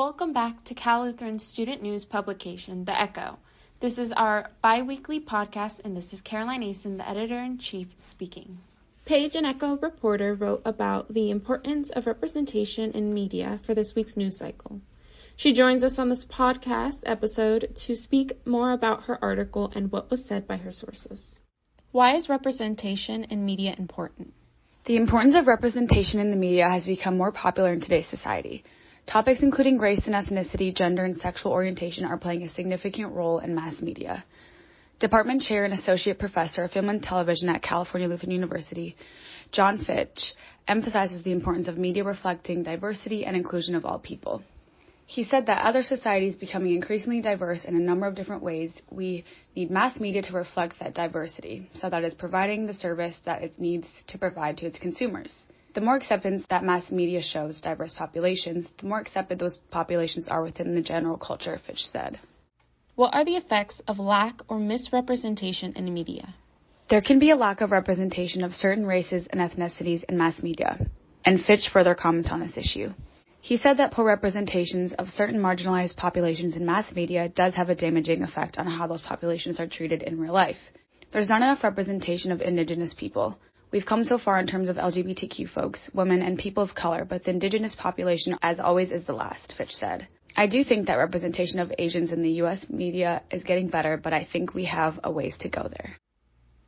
Welcome back to Cal Lutheran student news publication, The Echo. This is our bi-weekly podcast, and this is Caroline Asen, the editor-in-chief, speaking. Paige, an Echo reporter, wrote about the importance of representation in media for this week's news cycle. She joins us on this podcast episode to speak more about her article and what was said by her sources. Why is representation in media important? The importance of representation in the media has become more popular in today's society. Topics including race and ethnicity, gender, and sexual orientation are playing a significant role in mass media. Department Chair and Associate Professor of Film and Television at California Lutheran University, John Fitch, emphasizes the importance of media reflecting diversity and inclusion of all people. He said that as our society is becoming increasingly diverse in a number of different ways, we need mass media to reflect that diversity, so that it's providing the service that it needs to provide to its consumers. The more acceptance that mass media shows diverse populations, the more accepted those populations are within the general culture, Fitch said. What are the effects of lack or misrepresentation in media? There can be a lack of representation of certain races and ethnicities in mass media, and Fitch further comments on this issue. He said that poor representations of certain marginalized populations in mass media does have a damaging effect on how those populations are treated in real life. There's not enough representation of Indigenous people. We've come so far in terms of LGBTQ folks, women, and people of color, but the Indigenous population, as always, is the last, Fitch said. I do think that representation of Asians in the U.S. media is getting better, but I think we have a ways to go there.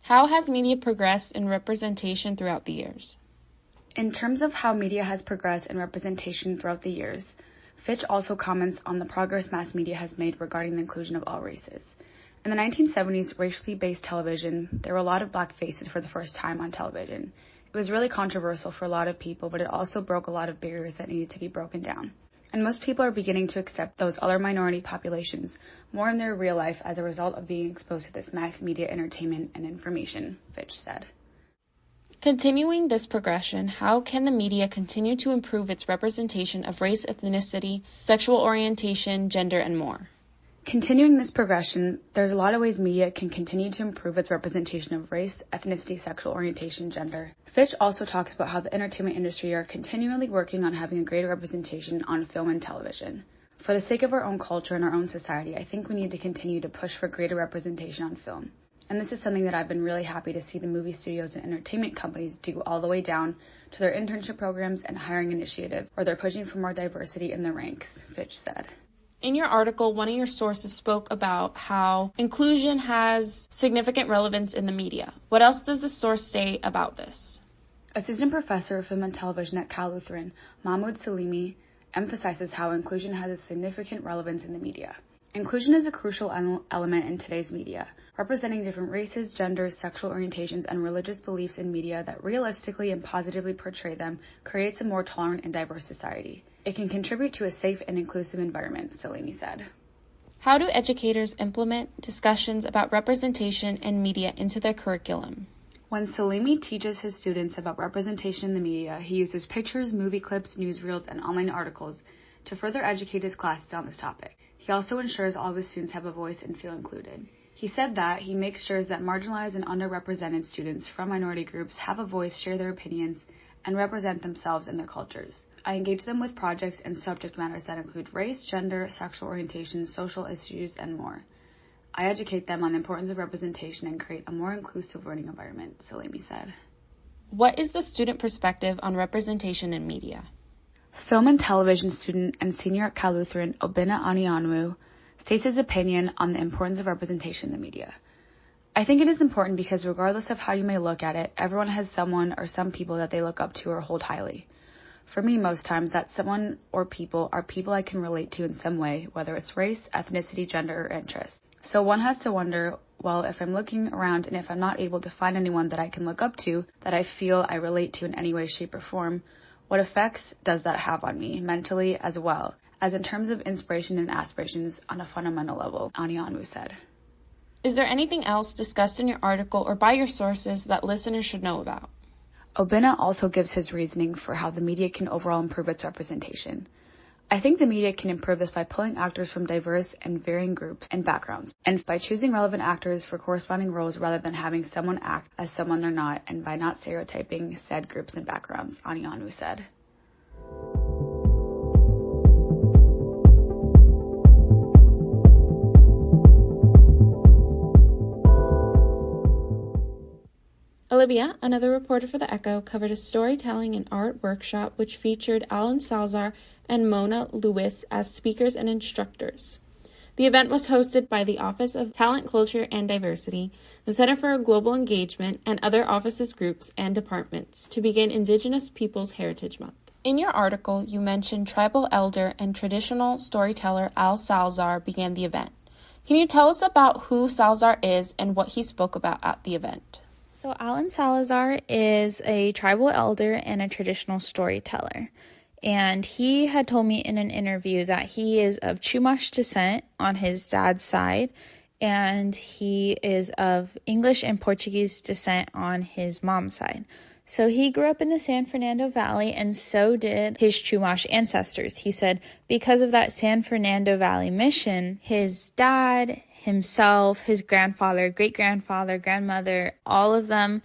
How has media progressed in representation throughout the years? In terms of how media has progressed in representation throughout the years, Fitch also comments on the progress mass media has made regarding the inclusion of all races. In the 1970s, racially based television, there were a lot of black faces for the first time on television. It was really controversial for a lot of people, but it also broke a lot of barriers that needed to be broken down. And most people are beginning to accept those other minority populations more in their real life as a result of being exposed to this mass media entertainment and information, Fitch said. Continuing this progression, how can the media continue to improve its representation of race, ethnicity, sexual orientation, gender, and more? Continuing this progression, there's a lot of ways media can continue to improve its representation of race, ethnicity, sexual orientation, gender. Fitch also talks about how the entertainment industry are continually working on having a greater representation on film and television. For the sake of our own culture and our own society, I think we need to continue to push for greater representation on film. And this is something that I've been really happy to see the movie studios and entertainment companies do all the way down to their internship programs and hiring initiatives, where they're pushing for more diversity in the ranks, Fitch said. In your article, one of your sources spoke about how inclusion has significant relevance in the media. What else does the source say about this? Assistant Professor of Film and Television at Cal Lutheran, Mahmoud Salimi, emphasizes how inclusion has a significant relevance in the media. Inclusion is a crucial element in today's media, representing different races, genders, sexual orientations, and religious beliefs in media that realistically and positively portray them creates a more tolerant and diverse society. It can contribute to a safe and inclusive environment, Salimi said. How do educators implement discussions about representation in media into their curriculum? When Salimi teaches his students about representation in the media, he uses pictures, movie clips, newsreels, and online articles to further educate his classes on this topic. He also ensures all of his students have a voice and feel included. He said that he makes sure that marginalized and underrepresented students from minority groups have a voice, share their opinions, and represent themselves and their cultures. I engage them with projects and subject matters that include race, gender, sexual orientation, social issues, and more. I educate them on the importance of representation and create a more inclusive learning environment, Salimi said. What is the student perspective on representation in media? Film and television student and senior at Cal Lutheran, Obina Anianwu, states his opinion on the importance of representation in the media. I think it is important because regardless of how you may look at it, everyone has someone or some people that they look up to or hold highly. For me, most times, that someone or people are people I can relate to in some way, whether it's race, ethnicity, gender, or interest. So one has to wonder, well, if I'm looking around and if I'm not able to find anyone that I can look up to, that I feel I relate to in any way, shape, or form, what effects does that have on me, mentally as well, as in terms of inspiration and aspirations on a fundamental level, Anianwu said. Is there anything else discussed in your article or by your sources that listeners should know about? Obina also gives his reasoning for how the media can overall improve its representation. I think the media can improve this by pulling actors from diverse and varying groups and backgrounds, and by choosing relevant actors for corresponding roles rather than having someone act as someone they're not, and by not stereotyping said groups and backgrounds, Anianwu said. Olivia, another reporter for The Echo, covered a storytelling and art workshop which featured Alan Salazar and Mona Lewis as speakers and instructors. The event was hosted by the Office of Talent, Culture, and Diversity, the Center for Global Engagement, and other offices, groups, and departments to begin Indigenous Peoples Heritage Month. In your article, you mentioned tribal elder and traditional storyteller Al Salazar began the event. Can you tell us about who Salazar is and what he spoke about at the event? So Alan Salazar is a tribal elder and a traditional storyteller. And he had told me in an interview that he is of Chumash descent on his dad's side, and he is of English and Portuguese descent on his mom's side. So he grew up in the San Fernando Valley, and so did his Chumash ancestors. He said because of that San Fernando Valley mission, his dad, himself, his grandfather, great-grandfather, grandmother, all of them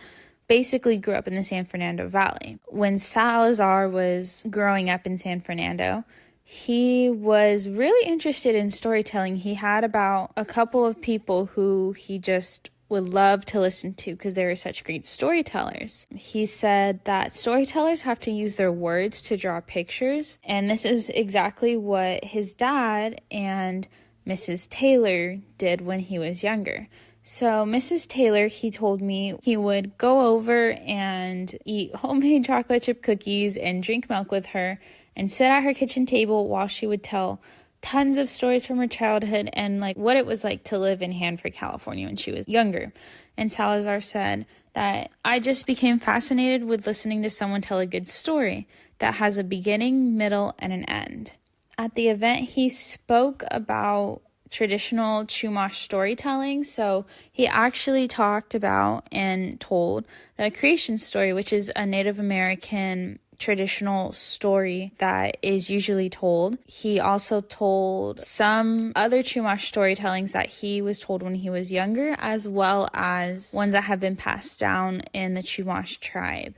basically grew up in the San Fernando Valley. When Salazar was growing up in San Fernando, he was really interested in storytelling. He had about a couple of people who he just would love to listen to because they were such great storytellers. He said that storytellers have to use their words to draw pictures, and this is exactly what his dad and Mrs. Taylor did when he was younger. So Mrs. Taylor, he told me he would go over and eat homemade chocolate chip cookies and drink milk with her and sit at her kitchen table while she would tell tons of stories from her childhood and like what it was like to live in Hanford, California when she was younger. And Salazar said that I just became fascinated with listening to someone tell a good story that has a beginning, middle, and an end. At the event, he spoke about traditional Chumash storytelling. So he actually talked about and told the creation story, which is a Native American traditional story that is usually told. He also told some other Chumash storytellings that he was told when he was younger, as well as ones that have been passed down in the Chumash tribe.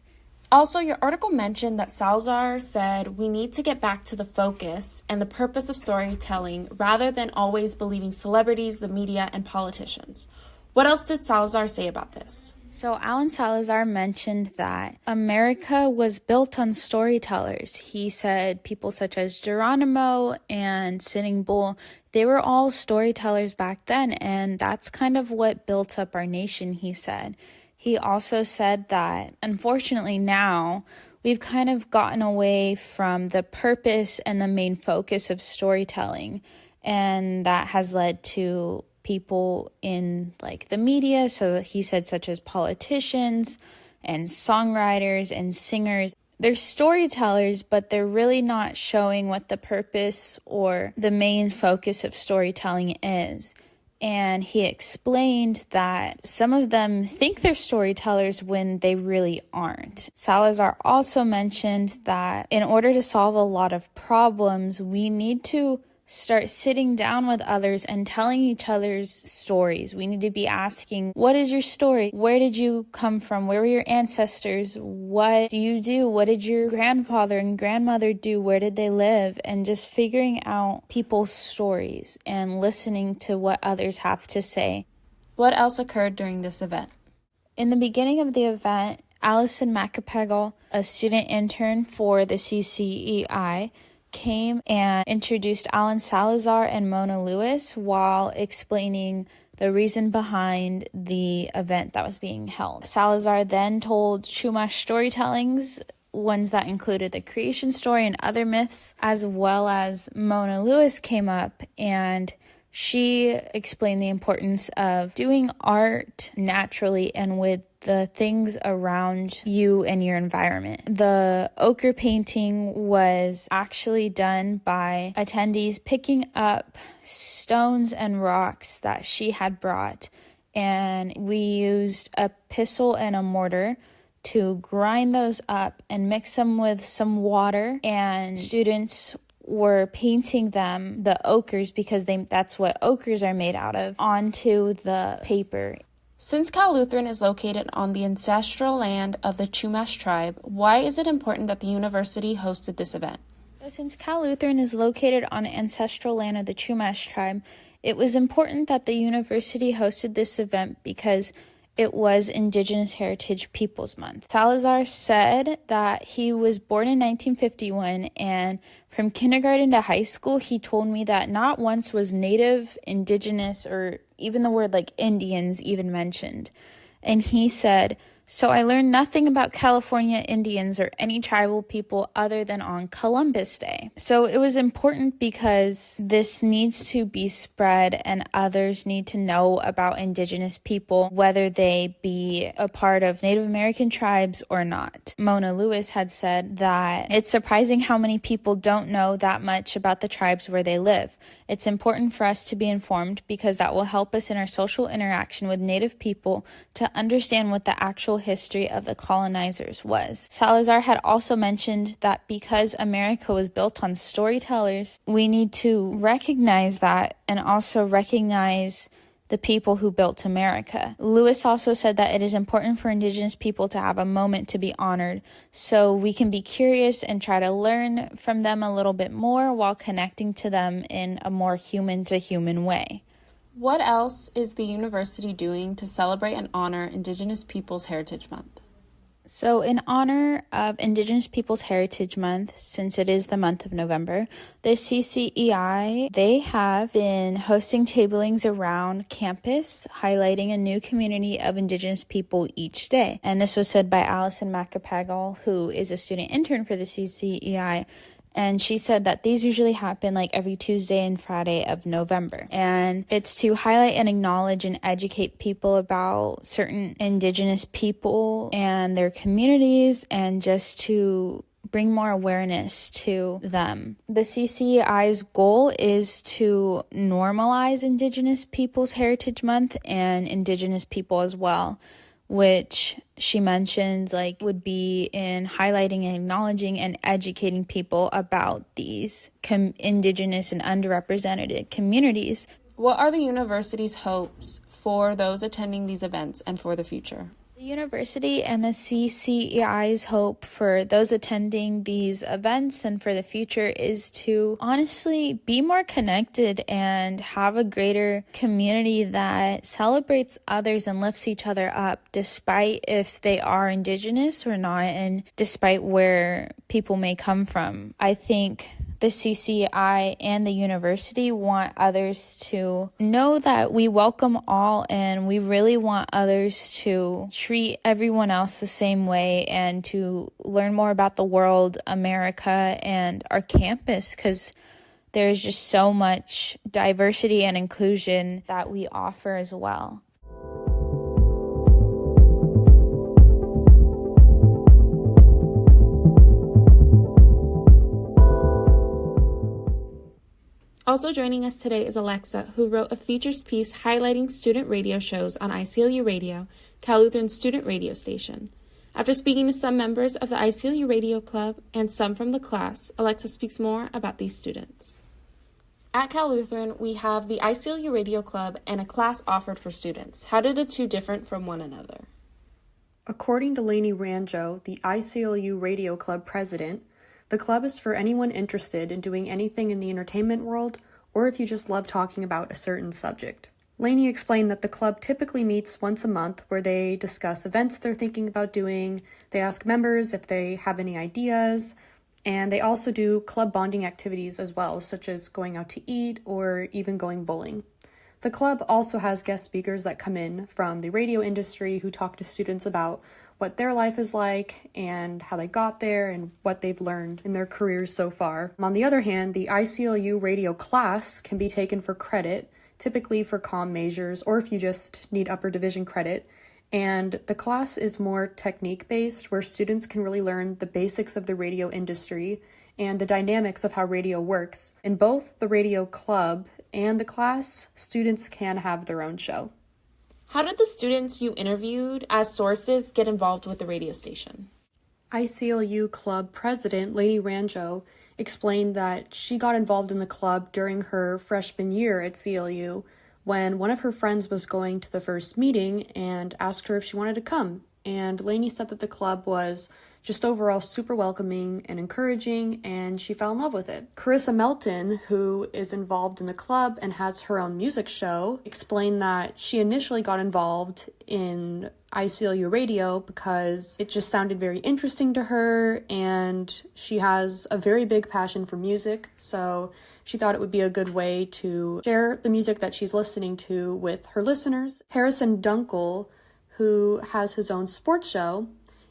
Also, your article mentioned that Salazar said we need to get back to the focus and the purpose of storytelling rather than always believing celebrities, the media, and politicians. What else did Salazar say about this? So Alan Salazar mentioned that America was built on storytellers. He said people such as Geronimo and Sitting Bull, they were all storytellers back then, and that's kind of what built up our nation, he said. He also said that, unfortunately now, we've kind of gotten away from the purpose and the main focus of storytelling, and that has led to people in, like, the media, so he said such as politicians and songwriters and singers. They're storytellers, but they're really not showing what the purpose or the main focus of storytelling is. And he explained that some of them think they're storytellers when they really aren't. Salazar also mentioned that in order to solve a lot of problems, we need to start sitting down with others and telling each other's stories. We need to be asking, what is your story? Where did you come from? Where were your ancestors? What do you do? What did your grandfather and grandmother do? Where did they live? And just figuring out people's stories and listening to what others have to say. What else occurred during this event? In the beginning of the event, Allison Macapagal, a student intern for the CCEI, came and introduced Alan Salazar and Mona Lewis while explaining the reason behind the event that was being held. Salazar then told Chumash storytellings, ones that included the creation story and other myths, as well as Mona Lewis came up and she explained the importance of doing art naturally and with the things around you and your environment. The ochre painting was actually done by attendees picking up stones and rocks that she had brought, and we used a pestle and a mortar to grind those up and mix them with some water, and students were painting them, the ochres, because that's what ochres are made out of, onto the paper. Since Cal Lutheran is located on the ancestral land of the Chumash tribe, why is it important that the university hosted this event? Since Cal Lutheran is located on ancestral land of the Chumash tribe, it was important that the university hosted this event because it was Indigenous Heritage Peoples Month. Salazar said that he was born in 1951, and from kindergarten to high school, he told me that not once was Native, Indigenous, or even the word like Indians even mentioned. And he said, "So I learned nothing about California Indians or any tribal people other than on Columbus Day." So it was important because this needs to be spread and others need to know about Indigenous people, whether they be a part of Native American tribes or not. Mona Lewis had said that it's surprising how many people don't know that much about the tribes where they live. It's important for us to be informed because that will help us in our social interaction with Native people to understand what the actual history of the colonizers was. Salazar had also mentioned that because America was built on storytellers, we need to recognize that and also recognize the people who built America. Lewis also said that it is important for Indigenous people to have a moment to be honored so we can be curious and try to learn from them a little bit more while connecting to them in a more human-to-human way. What else is the university doing to celebrate and honor Indigenous Peoples Heritage Month? So in honor of Indigenous Peoples Heritage Month, since it is the month of November, the CCEI, they have been hosting tablings around campus, highlighting a new community of Indigenous people each day. And this was said by Allison Macapagal, who is a student intern for the CCEI. And she said that these usually happen like every Tuesday and Friday of November. And it's to highlight and acknowledge and educate people about certain Indigenous people and their communities and just to bring more awareness to them. The CCEI's goal is to normalize Indigenous Peoples Heritage Month and Indigenous people as well, which she mentioned would be in highlighting and acknowledging and educating people about these Indigenous and underrepresented communities. What are the university's hopes for those attending these events and for the future? The university and the CCEI's hope for those attending these events and for the future is to honestly be more connected and have a greater community that celebrates others and lifts each other up, despite if they are Indigenous or not, and despite where people may come from. I think the CCI and the university want others to know that we welcome all and we really want others to treat everyone else the same way and to learn more about the world, America, and our campus, because there's just so much diversity and inclusion that we offer as well. Also joining us today is Alexa, who wrote a features piece highlighting student radio shows on iCLU Radio, Cal Lutheran student radio station. After speaking to some members of the iCLU Radio Club and some from the class, Alexa speaks more about these students. At Cal Lutheran, we have the iCLU Radio Club and a class offered for students. How do the two differ from one another? According to Lainey Ranjo, the iCLU Radio Club president, the club is for anyone interested in doing anything in the entertainment world, or if you just love talking about a certain subject. Lainey explained that the club typically meets once a month where they discuss events they're thinking about doing, they ask members if they have any ideas, and they also do club bonding activities as well, such as going out to eat or even going bowling. The club also has guest speakers that come in from the radio industry who talk to students about what their life is like and how they got there and what they've learned in their careers so far. On the other hand, the iCLU radio class can be taken for credit, typically for comm majors or if you just need upper division credit. And the class is more technique-based, where students can really learn the basics of the radio industry and the dynamics of how radio works. In both the radio club and the class, students can have their own show. How did the students you interviewed as sources get involved with the radio station? iCLU Club President Lainey Ranjo explained that she got involved in the club during her freshman year at CLU when one of her friends was going to the first meeting and asked her if she wanted to come. And Lainey said that the club was just overall super welcoming and encouraging, and she fell in love with it. Carissa Melton, who is involved in the club and has her own music show, explained that she initially got involved in iCLU radio because it just sounded very interesting to her, and she has a very big passion for music, so she thought it would be a good way to share the music that she's listening to with her listeners. Harrison Dunkel, who has his own sports show,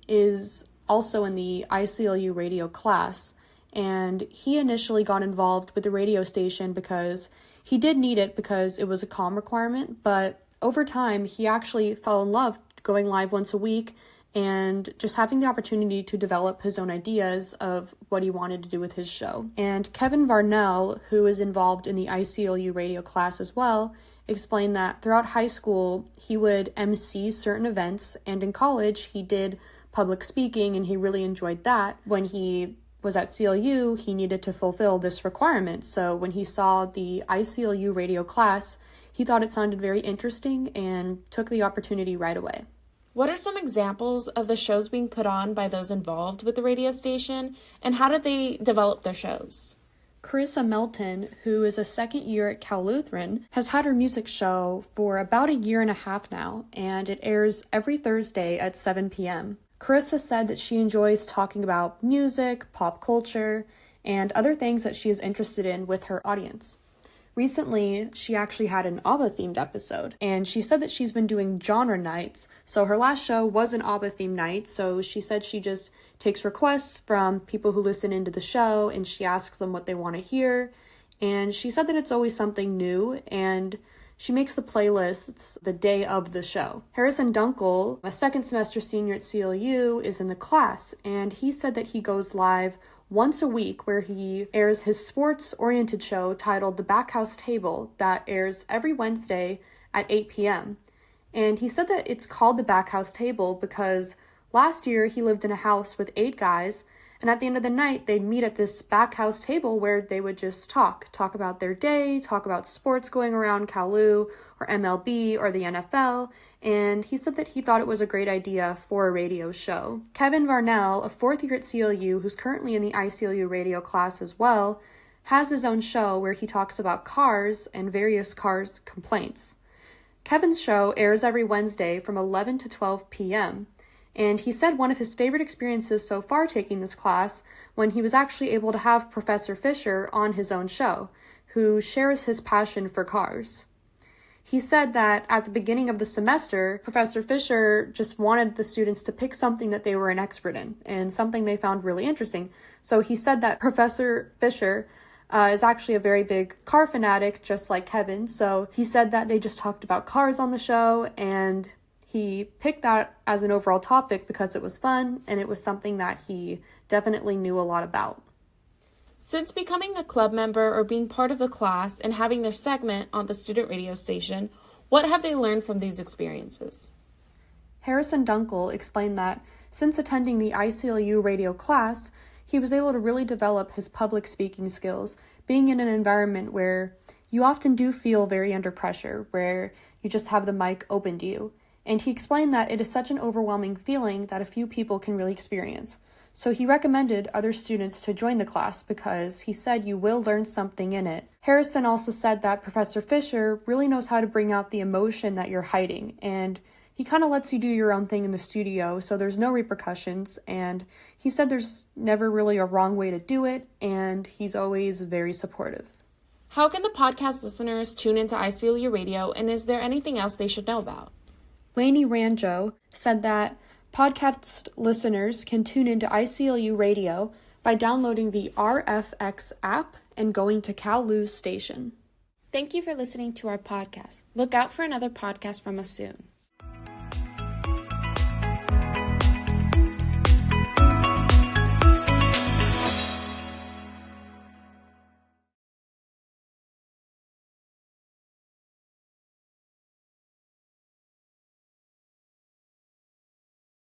is also in the iCLU radio class, and he initially got involved with the radio station because he did need it because it was a comm requirement, but over time he actually fell in love going live once a week and just having the opportunity to develop his own ideas of what he wanted to do with his show. And Kevin Varnell, who is involved in the iCLU radio class as well, explained that throughout high school he would MC certain events, and in college he did public speaking, and he really enjoyed that. When he was at CLU, he needed to fulfill this requirement. So when he saw the iCLU radio class, he thought it sounded very interesting and took the opportunity right away. What are some examples of the shows being put on by those involved with the radio station, and how did they develop their shows? Carissa Melton, who is a second year at Cal Lutheran, has had her music show for about a year and a half now, and it airs every Thursday at 7 p.m. Carissa said that she enjoys talking about music, pop culture, and other things that she is interested in with her audience. Recently, she actually had an ABBA-themed episode, and she said that she's been doing genre nights. So her last show was an ABBA-themed night, so she said she just takes requests from people who listen into the show, and she asks them what they want to hear. And she said that it's always something new, and she makes the playlists the day of the show. Harrison Dunkel, a second semester senior at CLU, is in the class, and he said that he goes live once a week where he airs his sports-oriented show titled The Backhouse Table that airs every Wednesday at 8 p.m. And he said that it's called The Backhouse Table because last year he lived in a house with 8 guys, and at the end of the night they'd meet at this backhouse table where they would just talk about their day, talk about sports going around CalU or MLB or the NFL, and he said that he thought it was a great idea for a radio show. Kevin Varnell, a fourth year at CLU who's currently in the iCLU radio class as well, has his own show where he talks about cars and various cars complaints. Kevin's show airs every Wednesday from 11 to 12 p.m., and he said one of his favorite experiences so far taking this class when he was actually able to have Professor Fisher on his own show, who shares his passion for cars. He said that at the beginning of the semester, Professor Fisher just wanted the students to pick something that they were an expert in and something they found really interesting. So he said that Professor Fisher is actually a very big car fanatic, just like Kevin. So he said that they just talked about cars on the show, and he picked that as an overall topic because it was fun and it was something that he definitely knew a lot about. Since becoming a club member or being part of the class and having their segment on the student radio station, what have they learned from these experiences? Harrison Dunkel explained that since attending the iCLU radio class, he was able to really develop his public speaking skills, being in an environment where you often do feel very under pressure, where you just have the mic open to you. And he explained that it is such an overwhelming feeling that a few people can really experience. So he recommended other students to join the class because he said you will learn something in it. Harrison also said that Professor Fisher really knows how to bring out the emotion that you're hiding, and he kind of lets you do your own thing in the studio, so there's no repercussions, and he said there's never really a wrong way to do it, and he's always very supportive. How can the podcast listeners tune into iCLU Radio, and is there anything else they should know about? Lainey Ranjo said that podcast listeners can tune into iCLU Radio by downloading the RFX app and going to CalLu's station. Thank you for listening to our podcast. Look out for another podcast from us soon.